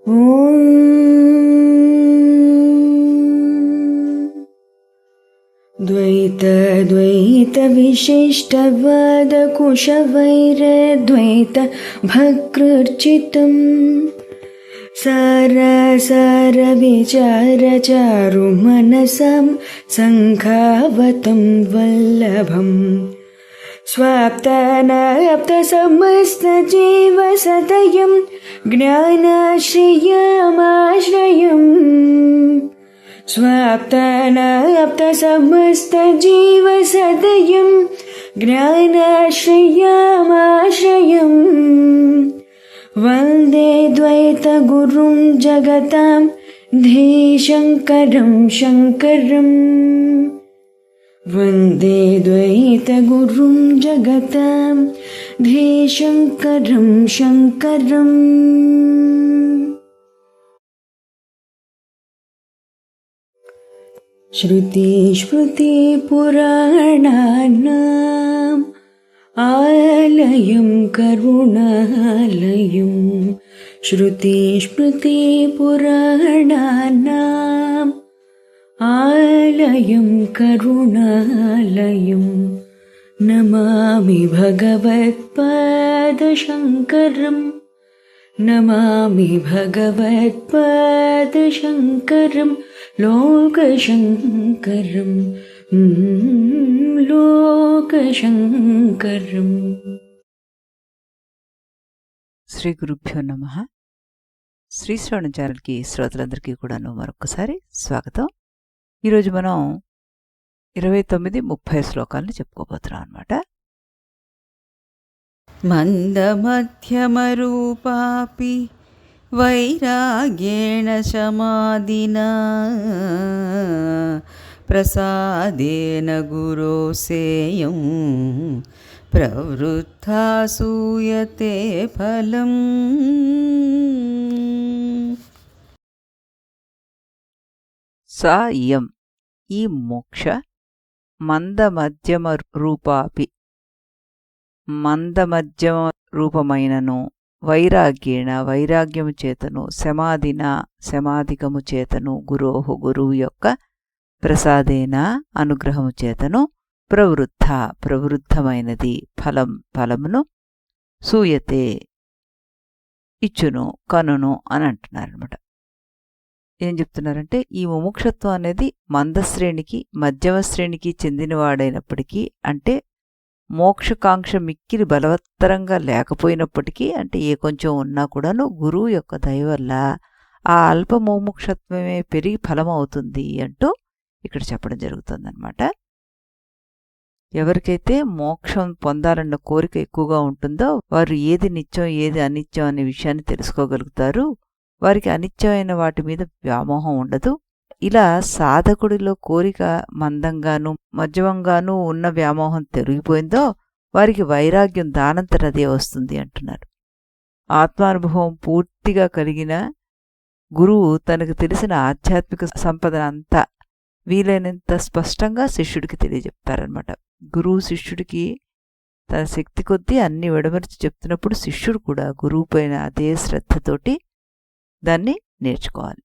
ఓం ద్వైత విశిష్టవాద కుశవైరద్వైత భక్తృర్చితం సార విచార చారు మనసం సంఖావతం వల్లభం స్వాప్తానాప్త సమస్త జీవ సదయం జ్ఞానాశ్రయమాశ్రయం స్వాప్తానాప్త సమస్త జీవ సదయం జ్ఞానాశ్రయమాశ్రయం వందే ద్వైత గురుం జగతాం ధీశంకరం శంకరం వందే ద్వైత గురుం జగతాం ధీశంకరం శంకరం. శృతి స్మృతి పురాణానాం ఆలయం కరుణాలయం శృతి స్మృతి పురాణానాం ఆలయం కరుణాలయం నమామి భగవత్పాదశంకరం నమామి భగవత్పాదశంకరం లోకశంకరం లోకశంకరం. శ్రీ గురుభ్యో నమః. శ్రీ శ్రవణ ఛానల్కి శ్రోతలందరికీ కూడాను మరొకసారి స్వాగతం. ఈరోజు మనం 29-30 శ్లోకాలను చెప్పుకోబోతున్నాం అన్నమాట. మందమధ్యమరూపాపి వైరాగ్యేణ సమాధినా ప్రసాదేన గురోసేయం ప్రవృద్ధా సూయతే ఫలం. సా ఇయం ఈ మోక్ష మందమధ్యమ రూపాపి మందమధ్యమ రూపమైనను వైరాగ్యేణ వైరాగ్యము చేతను సమాధిన సమాధికము చేతను గురోహు గురువు యొక్క ప్రసాదేన అనుగ్రహము చేతను ప్రవృద్ధమైనది ఫలం ఫలమును సూయతే ఇచ్చును కనును అని అంటున్నారనమాట. ఏం చెప్తున్నారంటే ఈ ముముక్షత్వం అనేది మందశ్రేణికి మధ్యమ శ్రేణికి చెందినవాడైనప్పటికీ, అంటే మోక్షకాంక్ష మిక్కిలి బలవత్తరంగా లేకపోయినప్పటికీ, అంటే ఏ కొంచెం ఉన్నా కూడాను గురువు యొక్క దయ వల్ల ఆ అల్ప ముముక్షత్వమే పెరిగి ఫలం అవుతుంది అంటూ ఇక్కడ చెప్పడం జరుగుతుందన్నమాట. ఎవరికైతే మోక్షం పొందాలన్న కోరిక ఎక్కువగా ఉంటుందో వారు ఏది నిత్యం ఏది అనిత్యం అనే విషయాన్ని తెలుసుకోగలుగుతారు. వారికి అనిత్యమైన వాటి మీద వ్యామోహం ఉండదు. ఇలా సాధకుడిలో కోరిక మందంగాను మధ్యమంగాను ఉన్న వ్యామోహం తొలగిపోయిందో వారికి వైరాగ్యం దానంతరదే వస్తుంది అంటున్నారు. ఆత్మానుభవం పూర్తిగా కలిగిన గురువు తనకు తెలిసిన ఆధ్యాత్మిక సంపద అంతా వీలైనంత స్పష్టంగా శిష్యుడికి తెలియజెప్తారనమాట. గురువు శిష్యుడికి తన శక్తి కొద్దీ అన్ని విడమరిచి చెప్తున్నప్పుడు శిష్యుడు కూడా గురువు పైన అదే శ్రద్ధతోటి దాన్ని నేర్చుకోవాలి.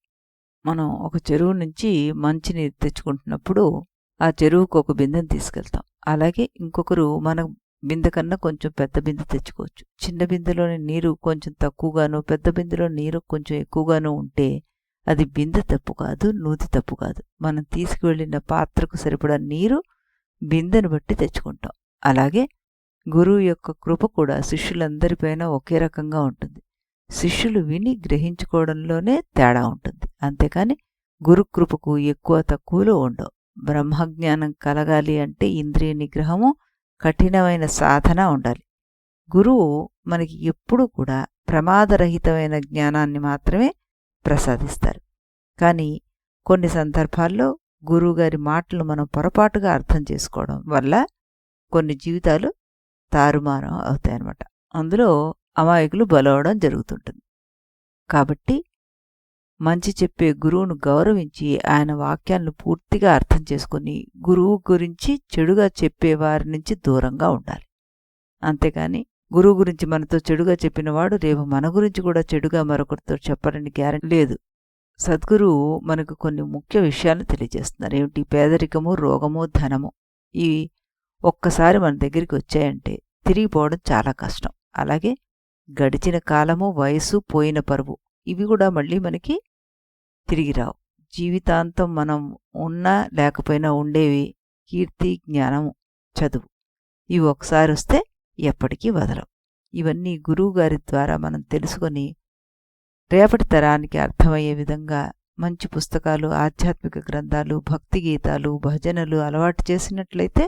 మనం ఒక చెరువు నుంచి మంచినీరు తెచ్చుకుంటున్నప్పుడు ఆ చెరువుకు ఒక బిందెను తీసుకెళ్తాం. అలాగే ఇంకొకరు మన బిందె కన్నా కొంచెం పెద్ద బిందె తెచ్చుకోవచ్చు. చిన్న బిందెలోని నీరు కొంచెం తక్కువగాను పెద్ద బిందెలో నీరు కొంచెం ఎక్కువగాను ఉంటే అది బిందె తప్పు కాదు, నూతి తప్పు కాదు. మనం తీసుకువెళ్ళిన పాత్రకు సరిపడా నీరు బిందెను బట్టి తెచ్చుకుంటాం. అలాగే గురువు యొక్క కృప కూడా శిష్యులందరిపైన ఒకే రకంగా ఉంటుంది. శిష్యులు విని గ్రహించుకోవడంలోనే తేడా ఉంటుంది. అంతేకాని గురుకృపకు ఎక్కువ తక్కువలో ఉండవు. బ్రహ్మజ్ఞానం కలగాలి అంటే ఇంద్రియ నిగ్రహము కఠినమైన సాధన ఉండాలి. గురువు మనకి ఎప్పుడూ కూడా ప్రమాదరహితమైన జ్ఞానాన్ని మాత్రమే ప్రసాదిస్తారు. కానీ కొన్ని సందర్భాల్లో గురువుగారి మాటలు మనం పొరపాటుగా అర్థం చేసుకోవడం వల్ల కొన్ని జీవితాలు తారుమారం అవుతాయన్నమాట. అందులో అమాయకులు బలవడం జరుగుతుంటుంది. కాబట్టి మంచి చెప్పే గురువును గౌరవించి ఆయన వాక్యాలను పూర్తిగా అర్థం చేసుకుని గురువు గురించి చెడుగా చెప్పే వారి నుంచి దూరంగా ఉండాలి. అంతేకాని గురువు గురించి మనతో చెడుగా చెప్పినవాడు రేపు మన గురించి కూడా చెడుగా మరొకరితో చెప్పరని గ్యారెంటీ లేదు. సద్గురువు మనకు కొన్ని ముఖ్య విషయాలను తెలియజేస్తున్నారు. ఏమిటి? పేదరికము, రోగము, ధనము ఈ ఒక్కసారి మన దగ్గరికి వచ్చాయంటే తిరిగిపోవడం చాలా కష్టం. అలాగే గడిచిన కాలము, వయసు, పోయిన పరువు ఇవి కూడా మళ్ళీ మనకి తిరిగి రావు. జీవితాంతం మనం ఉన్నా లేకపోయినా ఉండేవి కీర్తి, జ్ఞానము, చదువు. ఇవి ఒకసారి వస్తే ఎప్పటికీ వదలవు. ఇవన్నీ గురువుగారి ద్వారా మనం తెలుసుకొని రేపటి తరానికి అర్థమయ్యే విధంగా మంచి పుస్తకాలు, ఆధ్యాత్మిక గ్రంథాలు, భక్తి గీతాలు, భజనలు అలవాటు చేసినట్లయితే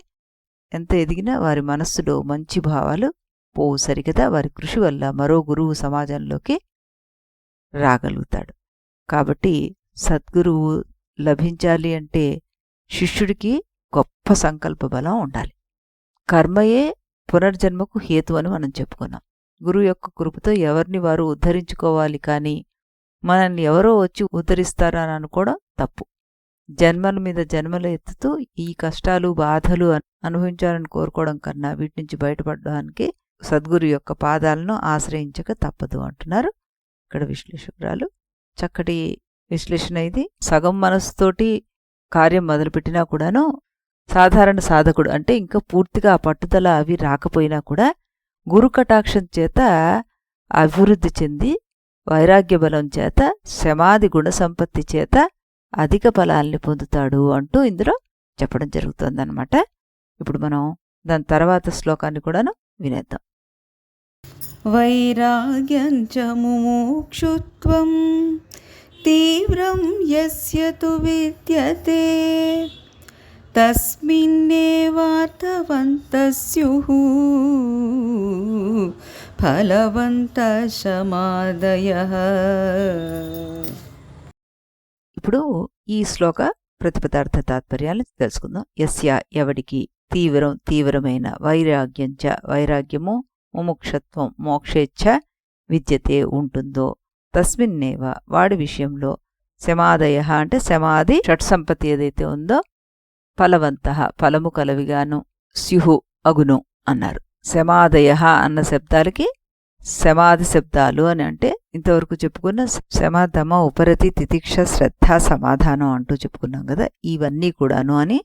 ఎంత ఎదిగినా వారి మనస్సులో మంచి భావాలు పోవు. సరికదా వారి కృషి వల్ల మరో గురువు సమాజంలోకి రాగలుగుతాడు. కాబట్టి సద్గురువు లభించాలి అంటే శిష్యుడికి గొప్ప సంకల్ప బలం ఉండాలి. కర్మయే పునర్జన్మకు హేతు అని మనం చెప్పుకున్నాం. గురువు యొక్క కృపతో ఎవరిని వారు ఉద్ధరించుకోవాలి, కానీ మనల్ని ఎవరో వచ్చి ఉద్ధరిస్తారా అని అనుకోవడం తప్పు. జన్మల మీద జన్మలు ఎత్తుతూ ఈ కష్టాలు, బాధలు అనుభవించాలని కోరుకోవడం కన్నా వీటి నుంచి బయటపడడానికి సద్గురు యొక్క పాదాలను ఆశ్రయించక తప్పదు అంటున్నారు ఇక్కడ విశ్లేషకురాలు. చక్కటి విశ్లేషణ ఇది. సగం మనసుతోటి కార్యం మొదలుపెట్టినా కూడాను సాధారణ సాధకుడు అంటే ఇంకా పూర్తిగా ఆ పట్టుదల అవి రాకపోయినా కూడా గురు కటాక్షం చేత అభివృద్ధి చెంది వైరాగ్య బలం చేత సమాధి గుణ సంపత్తి చేత అధిక ఫలాల్ని పొందుతాడు అంటూ ఇందులో చెప్పడం జరుగుతుందన్నమాట. ఇప్పుడు మనం దాని తర్వాత శ్లోకాన్ని కూడాను వినేద్దాం. వైరాగ్యం చ ముముక్షుత్వం తీవ్రం యస్య తు విద్యతే తస్మిన్నేవార్థవంతః స్యుః ఫలవంతః సమాదయః. ఇప్పుడు ఈ శ్లోక ప్రతిపదార్థ తాత్పర్యాలను తెలుసుకుందాం. యస్య ఎవడికి, తీవ్రమైన, వైరాగ్యంచ వైరాగ్యము, ముముక్షత్వం మోక్షేచ్ఛ విద్యతే ఉంటుందో, తస్మిన్నేవ వాడి విషయంలో, సమాదయ అంటే సమాధి షట్సంపత్తి ఏదైతే ఉందో, ఫలవంతః ఫలము కలవిగాను, స్యుహు అగును అన్నారు. సమాదయ అన్న శబ్దాలకి సమాధి శబ్దాలు అని అంటే ఇంతవరకు చెప్పుకున్న సమాధమ, ఉపరతి, తితిక్ష, శ్రద్ధ, సమాధానం అంటూ చెప్పుకున్నాం కదా, ఇవన్నీ కూడాను అని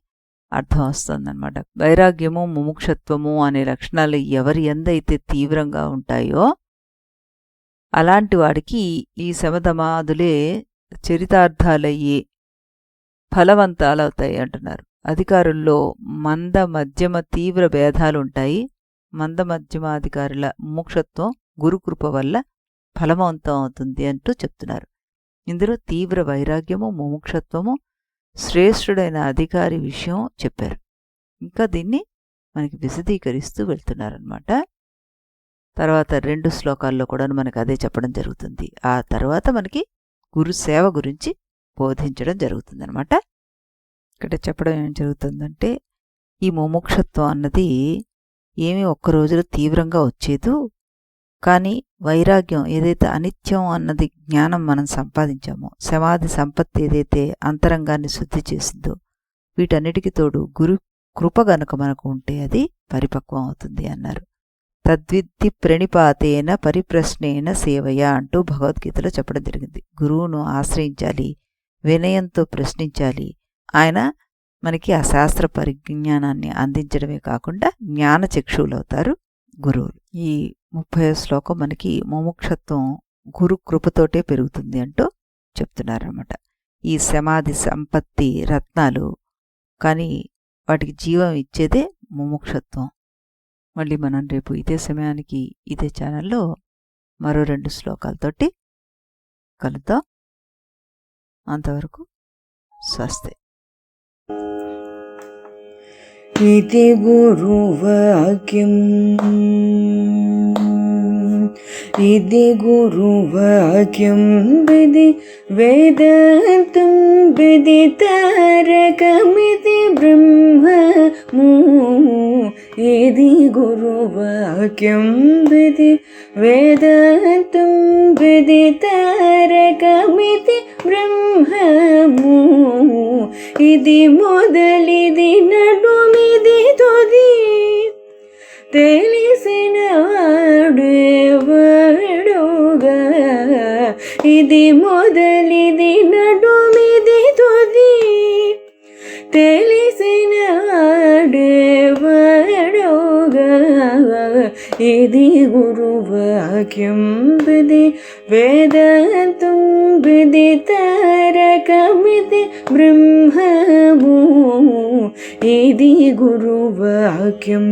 అర్థం వస్తుందన్నమాట. వైరాగ్యము, ముముక్షత్వము అనే లక్షణాలు ఎవరి ఎందైతే తీవ్రంగా ఉంటాయో అలాంటి వాడికి ఈ శమధమాదులే చరితార్థాలయ్యి ఫలవంతాలవుతాయి అంటున్నారు. అధికారుల్లో మంద, మధ్యమ, తీవ్ర భేదాలుంటాయి. మంద మధ్యమాధికారుల ముముక్షత్వం గురుకృప వల్ల ఫలవంతం అవుతుంది అంటూ చెప్తున్నారు. ఇందులో తీవ్ర వైరాగ్యము, ముముక్షత్వము శ్రేష్ఠుడైన అధికారి విషయం చెప్పారు. ఇంకా దీన్ని మనకి విశదీకరిస్తూ వెళ్తున్నారనమాట. తర్వాత 2 శ్లోకాల్లో కూడా మనకు అదే చెప్పడం జరుగుతుంది. ఆ తర్వాత మనకి గురు సేవ గురించి బోధించడం జరుగుతుందనమాట. ఇక్కడ చెప్పడం ఏం జరుగుతుందంటే, ఈ ముముక్షత్వం అన్నది ఏమీ ఒక్క రోజులో తీవ్రంగా వచ్చేదు, కానీ వైరాగ్యం ఏదైతే అనిత్యం అన్నది జ్ఞానం మనం సంపాదించామో, సమాధి సంపత్తి ఏదైతే అంతరంగాన్ని శుద్ధి చేసిందో, వీటన్నిటికీ తోడు గురు కృప గనుక మనకు ఉంటే అది పరిపక్వం అవుతుంది అన్నారు. తద్విద్ధి ప్రణిపాతేన పరిప్రశ్నేన సేవయ అంటూ భగవద్గీతలో చెప్పడం జరిగింది. గురువును ఆశ్రయించాలి, వినయంతో ప్రశ్నించాలి. ఆయన మనకి ఆ శాస్త్ర పరిజ్ఞానాన్ని అందించడమే కాకుండా జ్ఞానచక్షువులవుతారు గురువులు. ఈ 30వ శ్లోకం మనకి ముముక్షత్వం గురు కృపతోటే పెరుగుతుంది అంటూ చెప్తున్నారన్నమాట. ఈ సమాధి సంపత్తి రత్నాలు, కానీ వాటికి జీవం ఇచ్చేదే ముముక్షత్వం. మళ్ళీ మనం రేపు ఇదే సమయానికి ఇదే ఛానల్లో మరో 2 శ్లోకాలతోటి కలుద్దాం. అంతవరకు స్వస్తి. इति गुरुवाक्यम् इति गुरुवाक्यं विधि वेदान्तं विदितारकमिति ब्रह्ममु इति गुरुवाक्यं विधि वेदान्तं विदितारकमिति ब्रह्ममु इति మొదలిది నడుమిది తుది తెలిసిన ఇది మొదలిది నడుమిది తుది తెలిసిన వాడేవాడోగా ఇది గురువాక్యం బిది వేదాంతం బిది తారకమిది బ్రహ్మము ఇది గురువాక్యం.